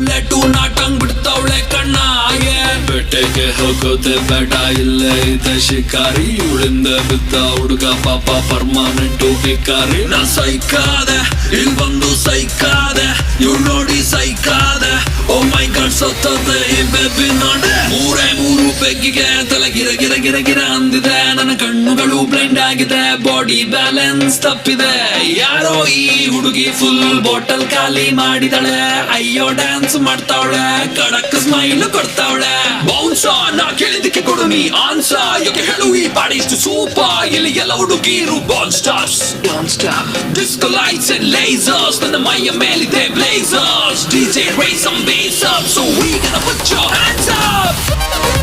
ಲೆಟು ನಾಟಂಗ್ ಬಿಡ್ತಾವಳೆ ಕಣ್ಣ ಬೆಟ್ಟೆಗೆ ಹೋಗೋದೆ ಬೇಡ ಇಲ್ಲೇ ಇದೆ ಶಿಕಾರಿ ಉಳಿಂದ ಬಿದ್ದ ಹುಡುಗ ಪಾಪ ಪರ್ಮನೆಂಟು ಭಿಕಾರಿ ನಾ ಸೈಕಾದೆ ಇಲ್ಲಿ ಬಂದು ಸೈಕಾದೆ ಇವ್ ನೋಡಿ ಸೈಕಾದೆ ಓ ಮೈ ಗಾಡ್ ಸತ್ತದೆ ಈ ಬೇಬಿ ನೋಡೆ ಮೂರು ಬೆಗ್ಗಿಗೆ ತಲೆ ಗಿರ ಗಿರ ಗಿರ ಗಿರ ಅಂದಿದೆ ನನ್ನ ಕಣ್ಣುಗಳು ಬ್ಲೈಂಡ್ ಆಗಿದೆ ಬಾಡಿ ಬ್ಯಾಲೆನ್ಸ್ ತಪ್ಪಿದೆ ಯಾರೋ ಈ ಹುಡುಗಿ ಫುಲ್ ಬಾಟಲ್ ಖಾಲಿ ಮಾಡಿದಳೆ ಅಯ್ಯೋ ಡ್ಯಾನ್ಸ್ ಮಾಡ್ತಾವಳೆ ಕಡಕ್ ಸ್ಮೈಲ್ ಕೊಡ್ತಾವಳೆ ಬೌನ್ಸ ನಾ ಕೇಳಿದಕ್ಕೆ ಕೊಡು ನೀ ಆನ್ಸ ಯಾಕೆ ಹೇಳು ಈ ಬಾಡಿ ಇಷ್ಟು ಸೂಪರ್ ಇಲ್ಲಿ ಎಲ್ಲ ಹುಡುಗಿರು ball stars disco lights and lasers ನನ್ನ ಮೈಯ ಮೇಲಿದೆ blazers DJ raise some bass up so we gonna put your hands up